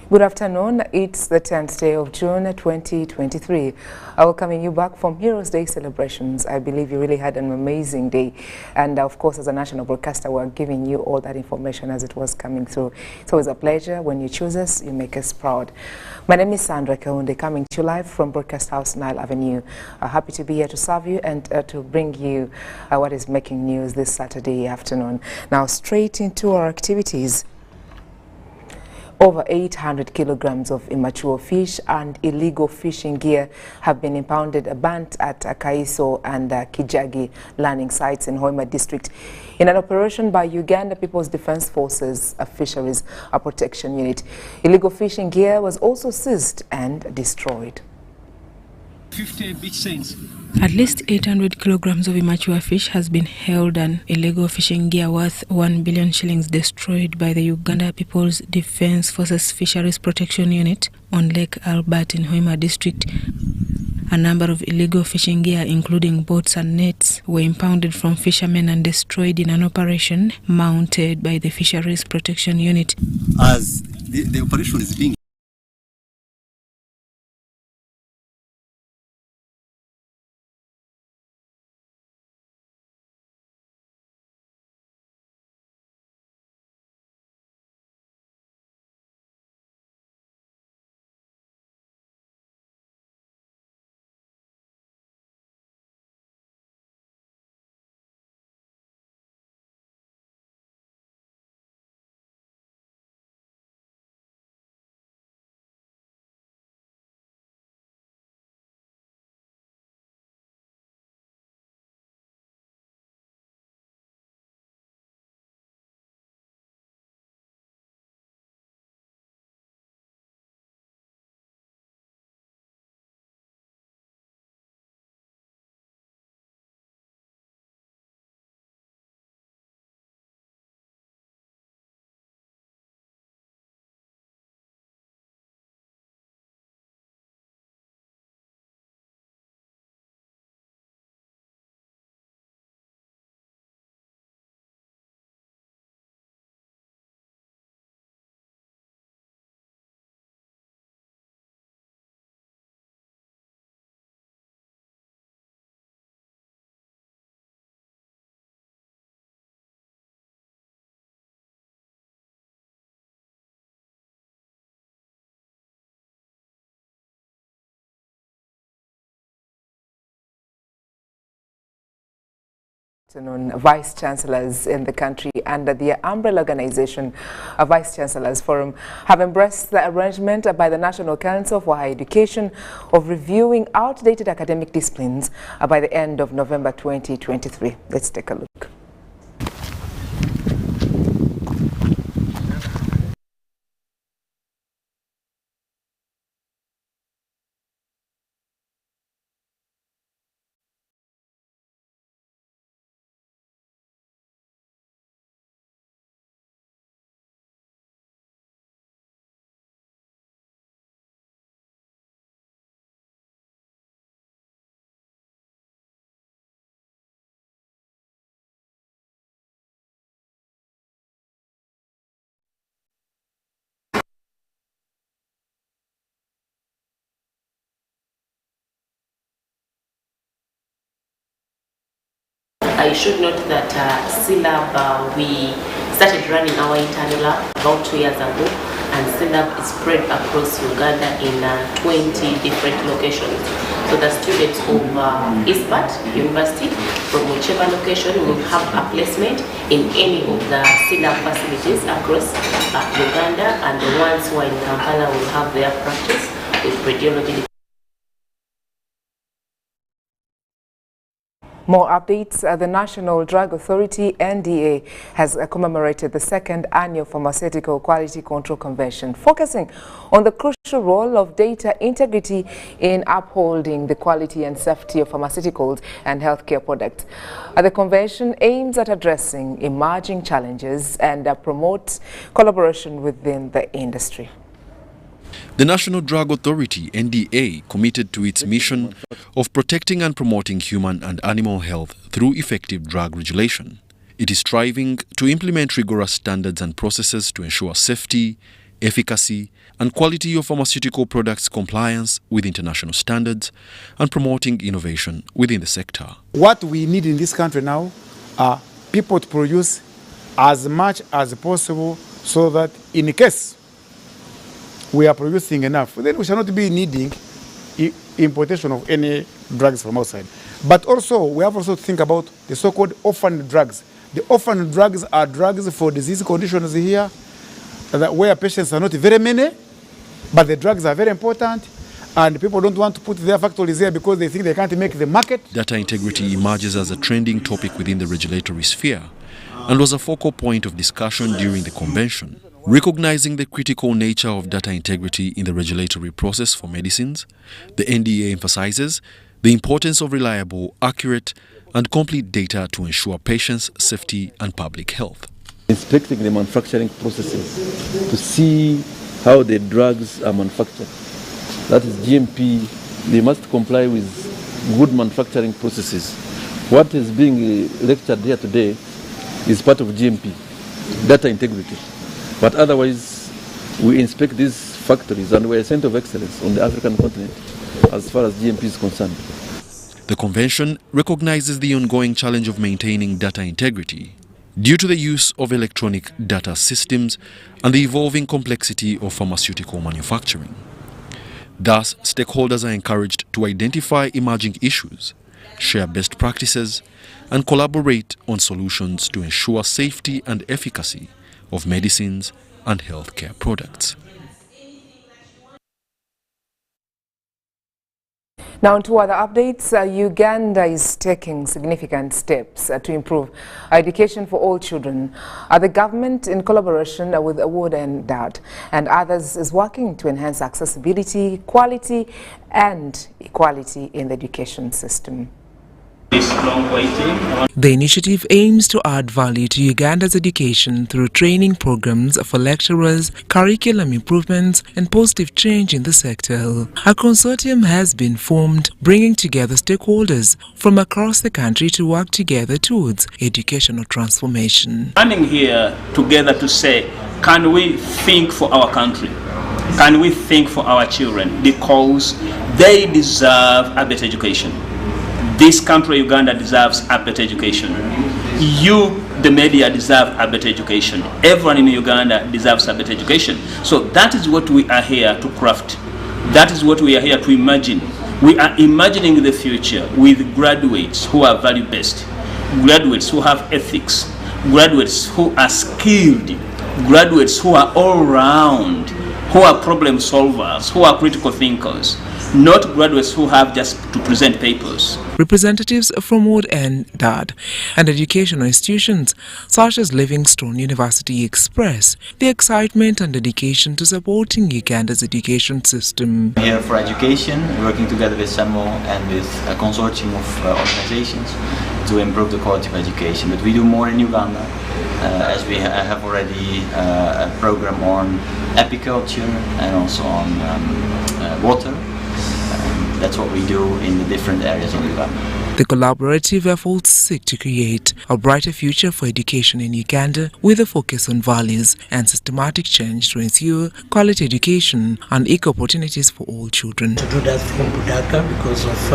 Good afternoon. It's the 10th day of June 2023. Welcoming you back from Heroes Day celebrations. I believe you really had an amazing day. And of course, as a national broadcaster, we're giving you all that information as it was coming through. It's always a pleasure. When you choose us, you make us proud. My name is Sandra Kahunde, coming to you live from Broadcast House, Nile Avenue. Happy to be here to serve you and to bring you what is making news this Saturday afternoon. Now, straight into our activities. Over 800 kilograms of immature fish and illegal fishing gear have been impounded burnt at Kaiso and Kijagi landing sites in Hoima district in an operation by Uganda People's Defense Forces Fisheries Protection Unit. Illegal fishing gear was also seized and destroyed. 50 beach signs. At least 800 kilograms of immature fish has been held and illegal fishing gear worth 1 billion shillings destroyed by the Uganda People's Defense Forces Fisheries Protection Unit on Lake Albert in Hoima district. A number of illegal fishing gear, including boats and nets, were impounded from fishermen and destroyed in an operation mounted by the Fisheries Protection Unit. As the operation is being Vice Chancellors in the country under the umbrella organization, Vice Chancellors Forum, have embraced the arrangement by the National Council for Higher Education of reviewing outdated academic disciplines by the end of November 2023. Let's take a look. I should note that CLAB, we started running our internal lab about 2 years ago, and CLAB is spread across Uganda in 20 different locations. So the students of Eastpart University, from whichever location, will have a placement in any of the CLAB facilities across Uganda, and the ones who are in Kampala will have their practice with radiology. More updates. The National Drug Authority, NDA, has commemorated the second annual Pharmaceutical Quality Control Convention, focusing on the crucial role of data integrity in upholding the quality and safety of pharmaceuticals and healthcare products. The convention aims at addressing emerging challenges and promotes collaboration within the industry. The National Drug Authority, NDA, committed to its mission of protecting and promoting human and animal health through effective drug regulation. It is striving to implement rigorous standards and processes to ensure safety, efficacy, and quality of pharmaceutical products compliance with international standards, and promoting innovation within the sector. What we need in this country now are people to produce as much as possible so that in case we are producing enough, then we shall not be needing importation of any drugs from outside. But also, we have also to think about the so-called orphan drugs. The orphan drugs are drugs for disease conditions here, where patients are not very many, but the drugs are very important, and people don't want to put their factories there because they think they can't make the market. Data integrity emerges as a trending topic within the regulatory sphere and was a focal point of discussion during the convention. Recognizing the critical nature of data integrity in the regulatory process for medicines, the NDA emphasizes the importance of reliable, accurate, and complete data to ensure patients' safety and public health. Inspecting the manufacturing processes to see how the drugs are manufactured. That is GMP. They must comply with good manufacturing processes. What is being lectured here today is part of GMP, data integrity. But otherwise, we inspect these factories and we're a center of excellence on the African continent as far as GMP is concerned. The convention recognizes the ongoing challenge of maintaining data integrity due to the use of electronic data systems and the evolving complexity of pharmaceutical manufacturing. Thus, stakeholders are encouraged to identify emerging issues, share best practices, and collaborate on solutions to ensure safety and efficacy of medicines and healthcare products. Now to other updates, Uganda is taking significant steps to improve education for all children. The government, in collaboration with Uganda and others, is working to enhance accessibility, quality and equality in the education system. The initiative aims to add value to Uganda's education through training programs for lecturers, curriculum improvements, and positive change in the sector. A consortium has been formed, bringing together stakeholders from across the country to work together towards educational transformation. Standing here together to say, can we think for our country? Can we think for our children? Because they deserve a better education. This country, Uganda, deserves a better education. You, the media, deserve a better education. Everyone in Uganda deserves a better education. So that is what we are here to craft. That is what we are here to imagine. We are imagining the future with graduates who are value-based, graduates who have ethics, graduates who are skilled, graduates who are all-round, who are problem solvers, who are critical thinkers. Not graduates who have just to present papers. Representatives from Wood and DAD and educational institutions such as Livingstone University express the excitement and dedication to supporting Uganda's education system. Here for education, working together with SEMO and with a consortium of organizations to improve the quality of education. But we do more in Uganda, as we have already a program on apiculture and also on water. That's what we do in the different areas in Uganda. The collaborative efforts seek to create a brighter future for education in Uganda with a focus on values and systematic change to ensure quality education and equal opportunities for all children. To do that from Budaka because of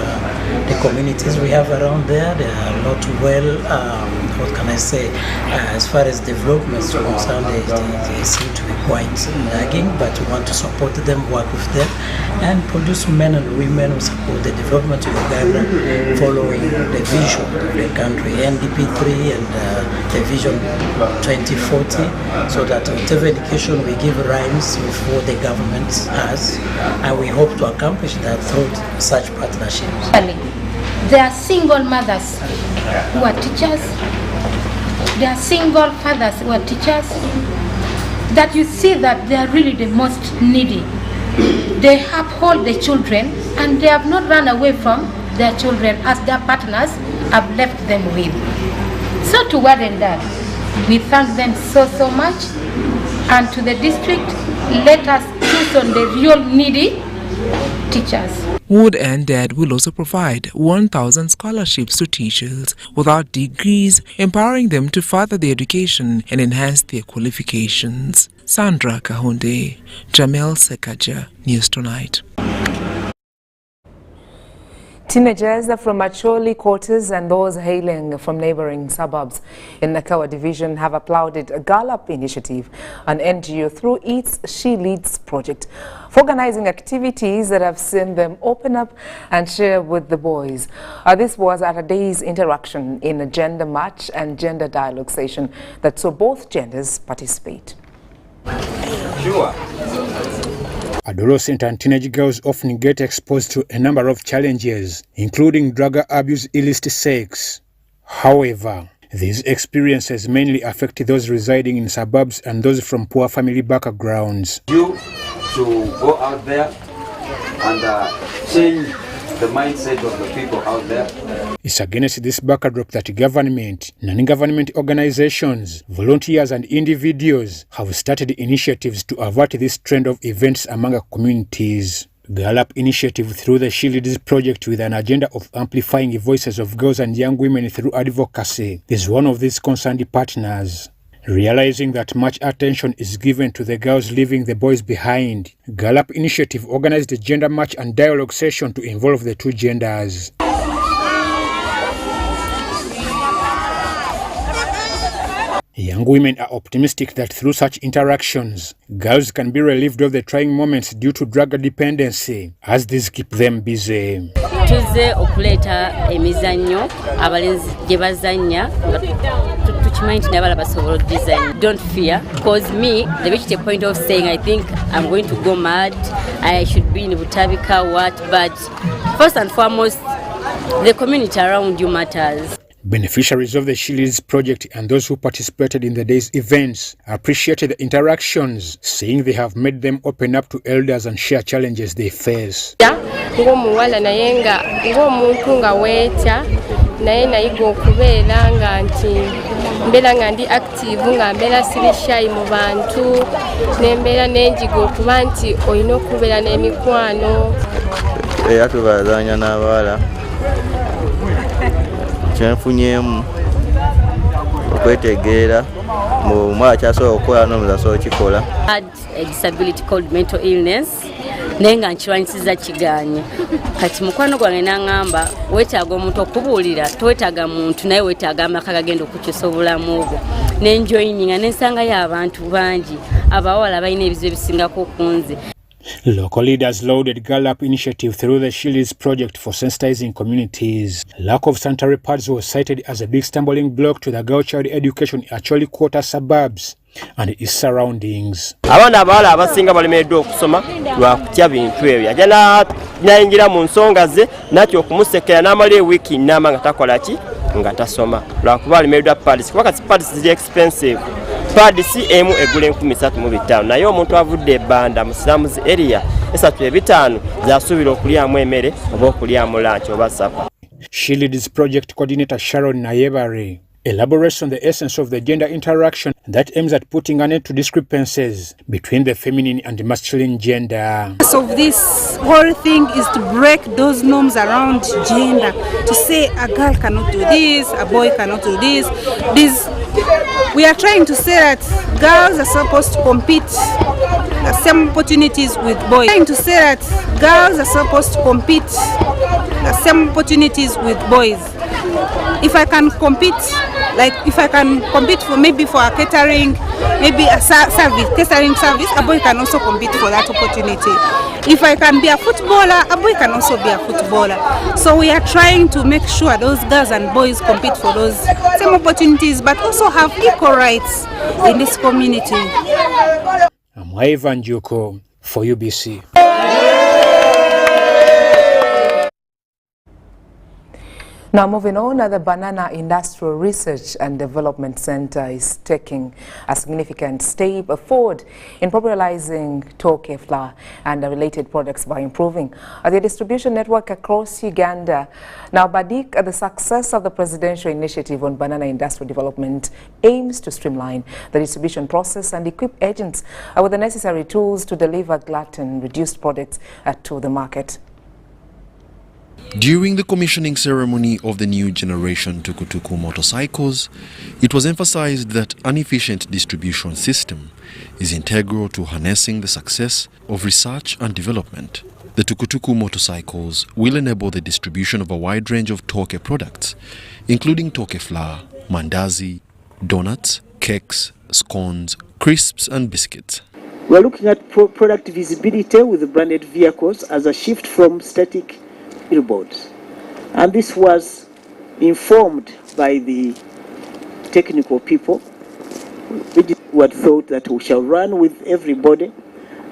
the communities we have around there, they are not well, what can I say, as far as development is concerned, they seem to be quite lagging, but we want to support them, work with them, and produce men and women who support the development of Uganda following the vision of the country, NDP3 and the vision 2040, so that whatever education we give rhymes with what the government has, and we hope to accomplish that through such partnerships. There are single mothers who are teachers, there are single fathers who are teachers, that you see that they are really the most needy. They uphold the children and they have not run away from their children as their partners have left them with. So to what end that, we thank them so much, and to the district, let us choose on the real needy teachers. Wood and Dad will also provide 1,000 scholarships to teachers without degrees, empowering them to further their education and enhance their qualifications. Sandra Kahunde, Jamel Sekaja, News Tonight. Teenagers from Acholi quarters and those hailing from neighboring suburbs in Nakawa division have applauded a Girl Up initiative, an NGO through its She Leads project, for organizing activities that have seen them open up and share with the boys. This was at a day's interaction in a gender match and gender dialogue session that saw both genders participate. Sure. Adolescent and teenage girls often get exposed to a number of challenges, including drug abuse, illicit sex. However, these experiences mainly affect those residing in suburbs and those from poor family backgrounds. You to go out there and change the mindset of the people out there. It's against this backdrop that government, non-government organizations, volunteers and individuals have started initiatives to avert this trend of events among our communities. Girl Up initiative through the She Leads project, with an agenda of amplifying the voices of girls and young women through advocacy, is one of these concerned partners. Realizing that much attention is given to the girls leaving the boys behind, Girl Up initiative organized a gender match and dialogue session to involve the two genders. Young women are optimistic that through such interactions, girls can be relieved of the trying moments due to drug dependency, as these keep them busy. Tuze okuleta emizannyo abalenzi gye bazannya tukimanyi nti n'abala basobola design. Don't fear, because me, they reached a point of saying, I think I'm going to go mad, I should be in Butabika, what, but first and foremost, the community around you matters. Beneficiaries of the She Leads project and those who participated in the day's events appreciated the interactions, saying they have made them open up to elders and share challenges they face. Ng'omuwala naye nga ng'omuntu nga weetya naye nayiga okubeera nga nti mbeera nga ndi active, nga mbeera siri shy mu bantu, n'embeera n'enjiga okuba nti olina okubeera n'emikwano. Era tubazanya n'abawala kyenfunyemu okwetegeera mu mwaka kyasobola okukola n'omuza asobola okikola. Had a disability called mental illness, naye nga nkirwanyisiza kigaanye. Kati mukwano gwange n'aŋŋamba weetaaga omuntu okubuulira, towetaaga muntu naye weetaaga amaka gagenda okukyusa obulamu bwo. N'enjoyininga n'ensangayo abantu bangi abawala balina ebizibu ebisingako ku nze. Local leaders lauded Girl Up initiative through the She Leads project for sensitizing communities. Lack of sanitary pads was cited as a big stumbling block to the girl child education in Acholi quarter suburbs and its surroundings. Abaana abawala abasinga balemereddwa okusoma lwa kutya bintu ebyo. Ajja n'ayingira mu nsonga ze natyo okumusekera n'amala ewiiki nnamba nga takola ki nga tasoma lwakuba alemereddwa pads. Kuba kati pads ziri expensive. Pads emu egula 35,000 naye omuntu avudde ebbanda mu Slums area 35 zasuubira okulyamu emmere oba okulyamu lunch oba supper. She Leads project coordinator Sharon Nayebare elaborates on the essence of the gender interaction that aims at putting an end to discrepancies between the feminine and masculine gender. The purpose of this whole thing is to break those norms around gender, to say a girl cannot do this, a boy cannot do this. We are trying to say that girls are supposed to compete the same opportunities with boys. Trying to say that girls are supposed to compete the same opportunities with boys. If I can compete, like if I can compete for maybe for a catering, maybe a catering service, a boy can also compete for that opportunity. If I can be a footballer, a boy can also be a footballer. So we are trying to make sure those girls and boys compete for those same opportunities, but also have equal rights in this community. I'm Ivan Juko for UBC. Now moving on, the Banana Industrial Research and Development Center is taking a significant step forward in popularizing toke flour and related products by improving the distribution network across Uganda. Now BADIC, the success of the presidential initiative on banana industrial development aims to streamline the distribution process and equip agents with the necessary tools to deliver gluten-reduced products to the market. During the commissioning ceremony of the new generation tukutuku motorcycles, it was emphasized that an efficient distribution system is integral to harnessing the success of research and development. The tukutuku motorcycles will enable the distribution of a wide range of toke products, including toke flour, mandazi, donuts, cakes, scones, crisps and biscuits. We are looking at product visibility with the branded vehicles as a shift from static billboards. And this was informed by the technical people, who had thought that we shall run with everybody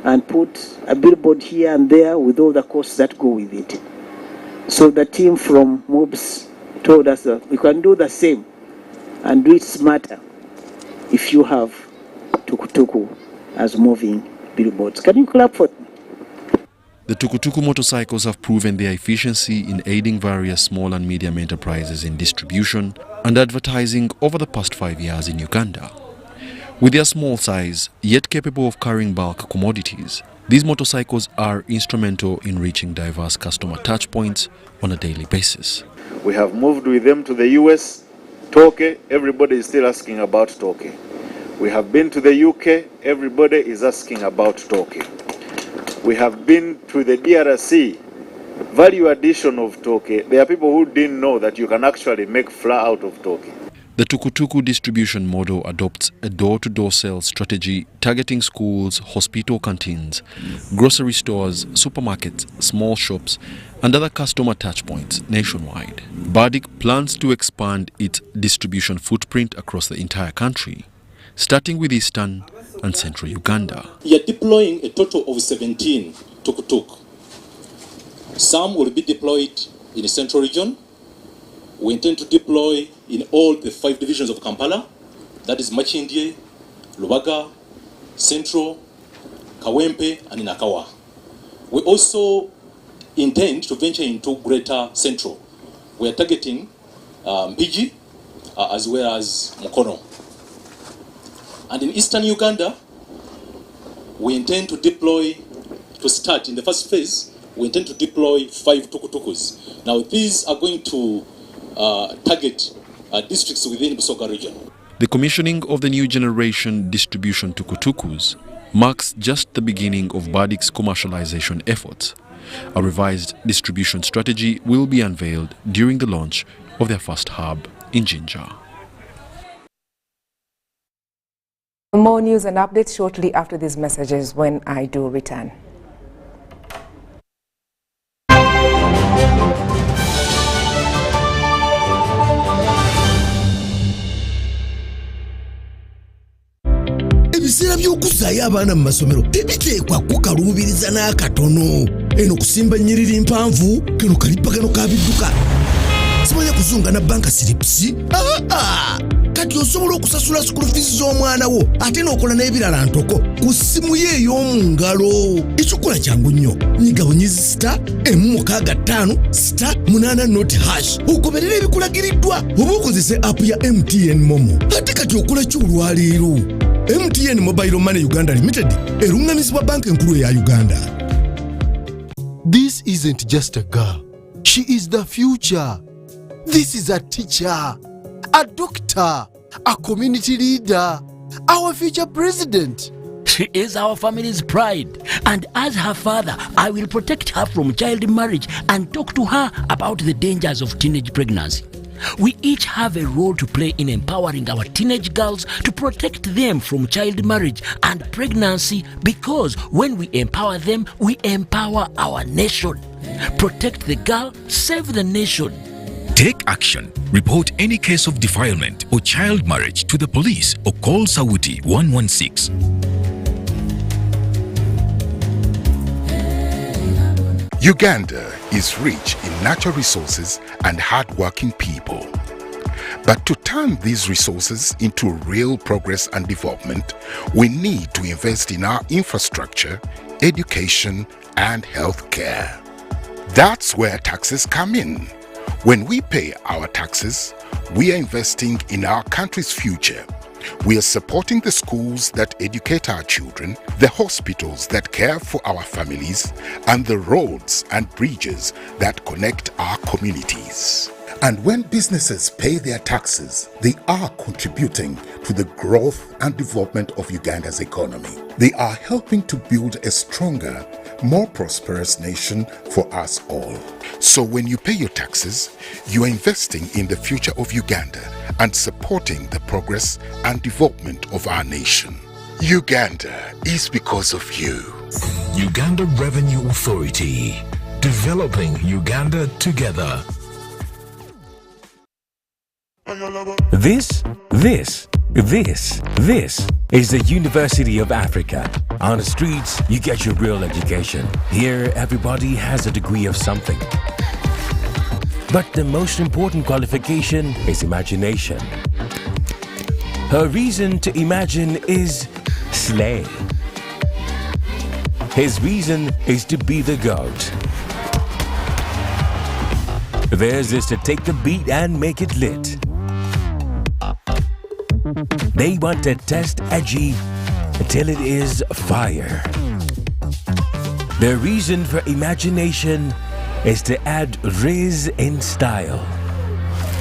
and put a billboard here and there with all the costs that go with it. So the team from MOBS told us that we can do the same and do it smarter if you have tukutuku as moving billboards. Can you clap for me? The tukutuku motorcycles have proven their efficiency in aiding various small and medium enterprises in distribution and advertising over the past 5 years in Uganda. With their small size, yet capable of carrying bulk commodities, these motorcycles are instrumental in reaching diverse customer touchpoints on a daily basis. We have moved with them to the US, Toke, everybody is still asking about Toke. We have been to the UK, everybody is asking about Toke. We have been to the DRC, value addition of Toke. There are people who didn't know that you can actually make flour out of Toke. The tukutuku distribution model adopts a door-to-door sales strategy targeting schools, hospital canteens, grocery stores, supermarkets, small shops, and other customer touchpoints nationwide. Bardic plans to expand its distribution footprint across the entire country, starting with eastern and central Uganda. We are deploying a total of 17 tuk-tuk. Some will be deployed in the central region. We intend to deploy in all the 5 divisions of Kampala, that is Machindye, Lubaga, Central, Kawempe, and Nakawa. We also intend to venture into Greater Central. We are targeting Mpigi as well as Mukono. And in eastern Uganda, we intend to start in the first phase, we intend to deploy 5 tukutukus. Now these are going to target districts within Busoga region. The commissioning of the new generation distribution tukutukus marks just the beginning of Bardic's commercialization efforts. A revised distribution strategy will be unveiled during the launch of their first hub in Jinja. More news and updates shortly after these messages when I do return. Ebiseera by'okuzaayo abaana mu masomero tebiteekwa kukaluubiriza n'akatono. Eno kusimba nnyiriri mpanvu kano kalipagano ka bidduka. Simanya kuzunga na banka siripsi. Kati osobola okusasula school fees z'omwana wo ate n'okola n'ebirala ntoko ku ssimu ye ey'omu ngalo. Ekikola kyangu nnyo. Nyiga bunyizi *165*8 ogoberera ebikulagiriddwa oba okozese app ya MTN Momo. Ate kati okola ki olwaleero? MTN Mobile Money Uganda Limited erungamizibwa banka enkulu eya Uganda. This isn't just a girl. She is the future. This is a teacher, a doctor, a community leader, our future president. She is our family's pride, and as her father, I will protect her from child marriage and talk to her about the dangers of teenage pregnancy. We each have a role to play in empowering our teenage girls to protect them from child marriage and pregnancy, because when we empower them, we empower our nation. Protect the girl, save the nation. Take action. Report any case of defilement or child marriage to the police or call Sawuti 116. Uganda is rich in natural resources and hard-working people. But to turn these resources into real progress and development, we need to invest in our infrastructure, education, and healthcare. That's where taxes come in. When we pay our taxes, we are investing in our country's future. We are supporting the schools that educate our children, the hospitals that care for our families, and the roads and bridges that connect our communities. And when businesses pay their taxes, they are contributing to the growth and development of Uganda's economy. They are helping to build a stronger, more prosperous nation for us all. So when you pay your taxes, you are investing in the future of Uganda and supporting the progress and development of our nation. Uganda is because of you. Uganda Revenue Authority, developing Uganda together. This is the University of Africa. On the streets, you get your real education. Here, everybody has a degree of something. But the most important qualification is imagination. Her reason to imagine is slay. His reason is to be the GOAT. Theirs is to take the beat and make it lit. They want to test edgy until it is fire. Their reason for imagination is to add riz in style.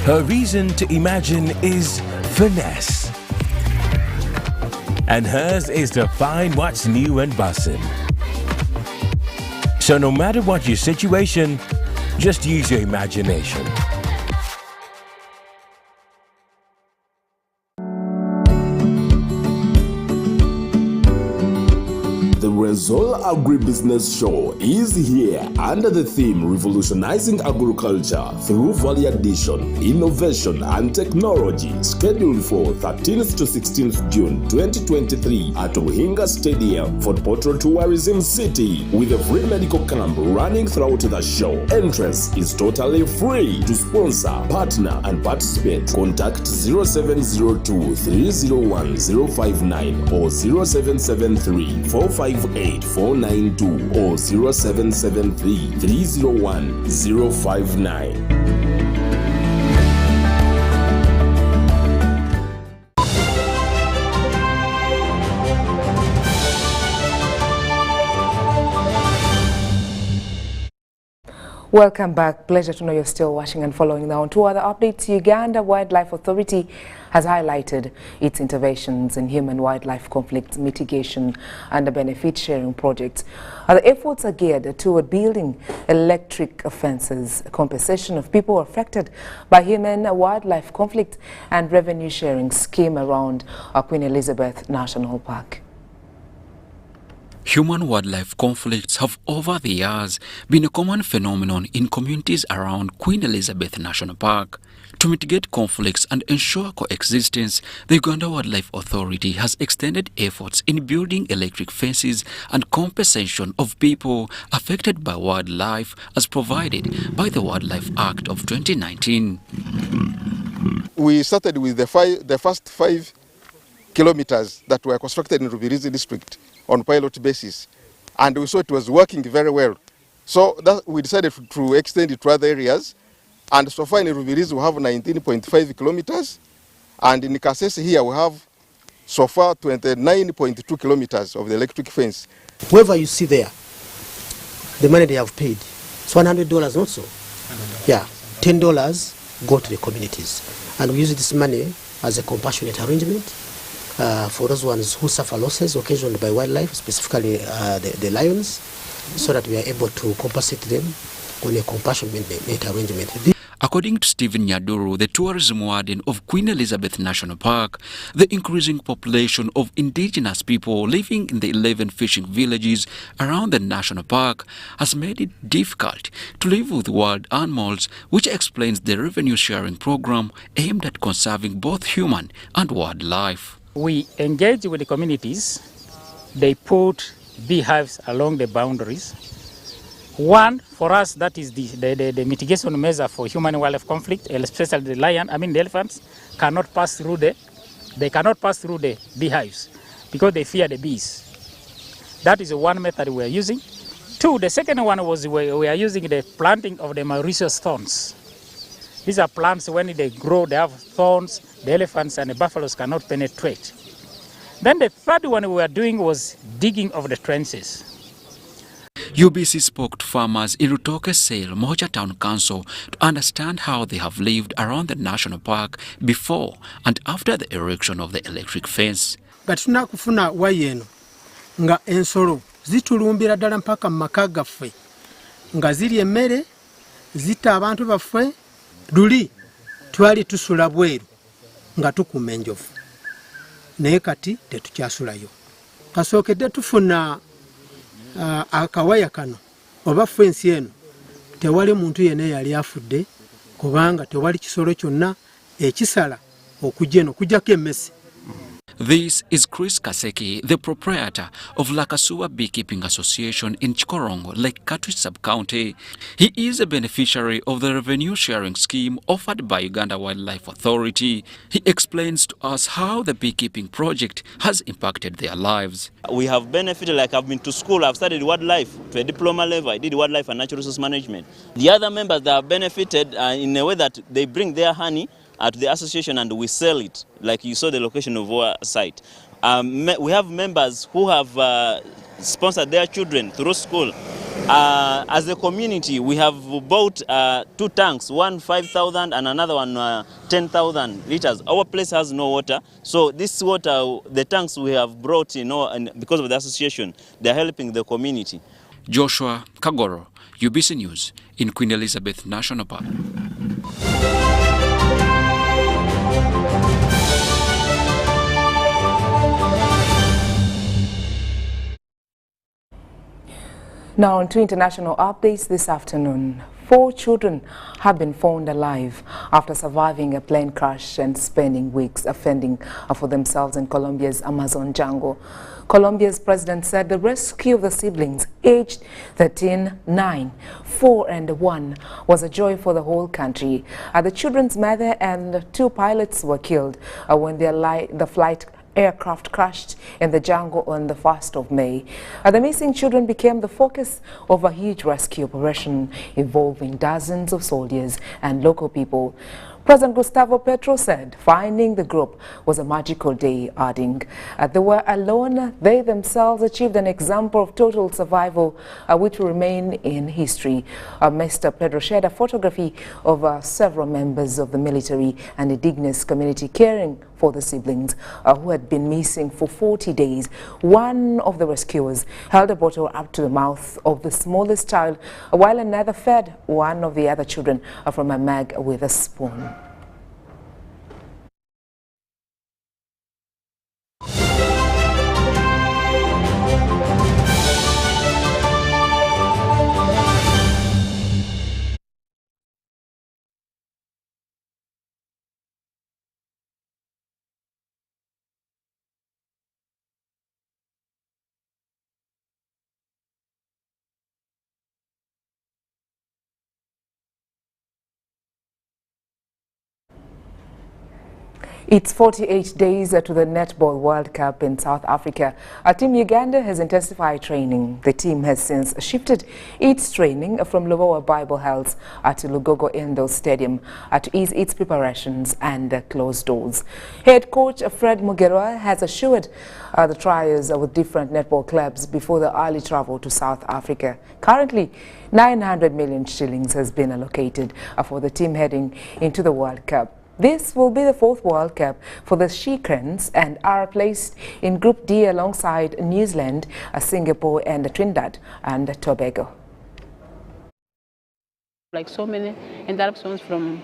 Her reason to imagine is finesse. And hers is to find what's new and bussin'. So no matter what your situation, just use your imagination. The Resol Agribusiness Show is here under the theme Revolutionizing Agriculture through Value Addition, Innovation and Technology, scheduled for 13th to 16th June 2023 at Ohinga Stadium for Portal Tourism City, with a free medical camp running throughout the show. Entrance is totally free. To sponsor, partner and participate, contact 0702 301 059 or 0773 458-492 or 0773-301-059. Welcome back. Pleasure to know you're still watching and following now. On two other updates, Uganda Wildlife Authority has highlighted its interventions in human-wildlife conflict mitigation and benefit-sharing projects. The efforts are geared toward building electric fences, compensation of people affected by human-wildlife conflict, and revenue-sharing scheme around Queen Elizabeth National Park. Human-wildlife conflicts have over the years been a common phenomenon in communities around Queen Elizabeth National Park. To mitigate conflicts and ensure coexistence, the Uganda Wildlife Authority has extended efforts in building electric fences and compensation of people affected by wildlife as provided by the Wildlife Act of 2019. We started with the first 5 kilometers that were constructed in Rubirizi district on pilot basis, and we saw it was working very well. So we decided to extend it to other areas, and so far in Rubirizi we have 19.5 kilometers, and in Kasese here we have so far 29.2 kilometers of the electric fence. Whoever you see there, the money they have paid, it's $100 not so. Yeah, $10 go to the communities, and we use this money as a compassionate arrangement for those ones who suffer losses occasioned by wildlife, specifically the lions, so that we are able to compensate them on a compassionate arrangement. According to Stephen Nyaduru, the tourism warden of Queen Elizabeth National Park, the increasing population of indigenous people living in the 11 fishing villages around the national park has made it difficult to live with wild animals, which explains the revenue sharing program aimed at conserving both human and wildlife. We engage with the communities. They put beehives along the boundaries. One, for us, that is the mitigation measure for human-wildlife conflict, especially the the elephants cannot pass through the beehives because they fear the bees. That is one method we are using. Two, the second one was we are using the planting of the Mauritius thorns. These are plants, when they grow, they have thorns. the elephants and the buffaloes cannot penetrate. Then the third one we were doing was digging of the trenches. UBC spoke to farmers in Rutoke Sale, Moja Town Council, to understand how they have lived around the national park before and after the erection of the electric fence. But tunakufuna wayeno nga ensolo zitulumbira ddala mpaka mu maka gaffe nga ziri emmere zitta abantu baffe. Luli twali tusula bweru nga tukuuma enjovu naye kati tetukyasulayo. Kasookedde tufuna akawaya kano oba fensi eno tewali muntu yenna yali afudde kubanga tewali kisolo kyonna ekisala okujja eno kujjako emmese. This is Chris Kaseki, the proprietor of Lakasuwa Beekeeping Association in Chikorongo, Lake Katwich Sub-County. He is a beneficiary of the revenue sharing scheme offered by Uganda Wildlife Authority. He explains to us how the beekeeping project has impacted their lives. We have benefited, like I've been to school, I've studied wildlife to a diploma level. I did wildlife and natural resource management. The other members that have benefited in a way that they bring their honey to the association and we sell it, like you saw the location of our site. We have members who have sponsored their children through school. As a community, we have bought 2 tanks, one 5,000 and another one 10,000 liters. Our place has no water, so this water, the tanks we have brought, and because of the association, they're helping the community. Joshua Kagoro, UBC News in Queen Elizabeth National Park. Now on to international updates this afternoon. 4 children have been found alive after surviving a plane crash and spending weeks fending for themselves in Colombia's Amazon jungle. Colombia's president said the rescue of the siblings aged 13, 9, 4 and 1 was a joy for the whole country. The children's mother and 2 pilots were killed when the flight aircraft crashed in the jungle on the 1st of May. The missing children became the focus of a huge rescue operation involving dozens of soldiers and local people. President Gustavo Petro said finding the group was a magical day, adding, they were alone. They themselves achieved an example of total survival, which will remain in history. Mr. Pedro shared a photography of several members of the military and indigenous community caring for the siblings who had been missing for 40 days. One of the rescuers held a bottle up to the mouth of the smallest child, while another fed one of the other children from a mug with a spoon. It's 48 days to the Netball World Cup in South Africa. Team Uganda has intensified training. The team has since shifted its training from Lobowa Bible Health to Lugogo Indoor Stadium to ease its preparations and closed doors. Head coach Fred Mugerwa has assured the trials with different netball clubs before the early travel to South Africa. Currently, 900 million shillings has been allocated for the team heading into the World Cup. This will be the 4th World Cup for the She-Cranes and are placed in Group D alongside New Zealand, Singapore and Trinidad and Tobago. Like so many interruptions from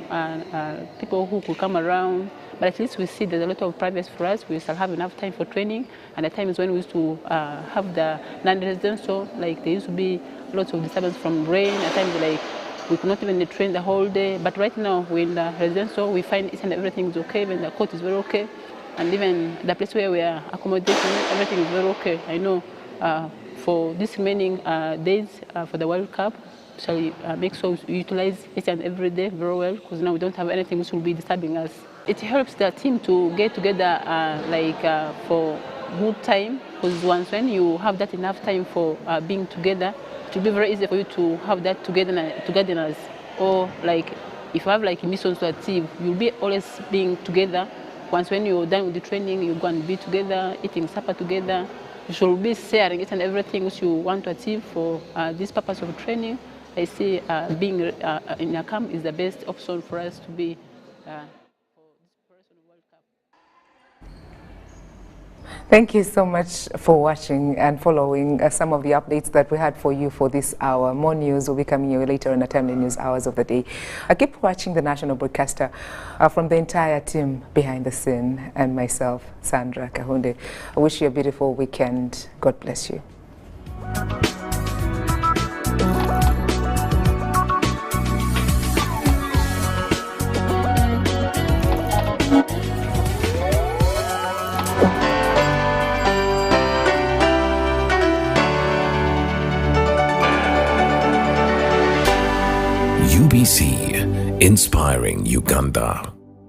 people who could come around, but at least we see there's a lot of privacy for us. We still have enough time for training, and the time is when we used to have the non-residential, like there used to be lots of disturbance from rain, at times like we could not even train the whole day, but right now we're in the residential, we find each and everything is okay, and the court is very okay, and even the place where we are accommodating, everything is very okay. I know for these remaining days for the World Cup, shall we make sure we utilize each and every day very well, because now we don't have anything which will be disturbing us. It helps the team to get together for good time, because once when you have that enough time for being together, it will be very easy for you to have that togetherness. Or like if you have like missions to achieve, you'll be always being together once when you're done with the training, you go and be together, eating supper together. You should be sharing each and everything which you want to achieve for this purpose of training. I see being in a camp is the best option for us to be Thank you so much for watching and following some of the updates that we had for you for this hour. More news will be coming your later in the timely news hours of the day. Keep watching the national broadcaster from the entire team behind the scene and myself, Sandra Kahunde. I wish you a beautiful weekend. God bless you. UBC, inspiring Uganda.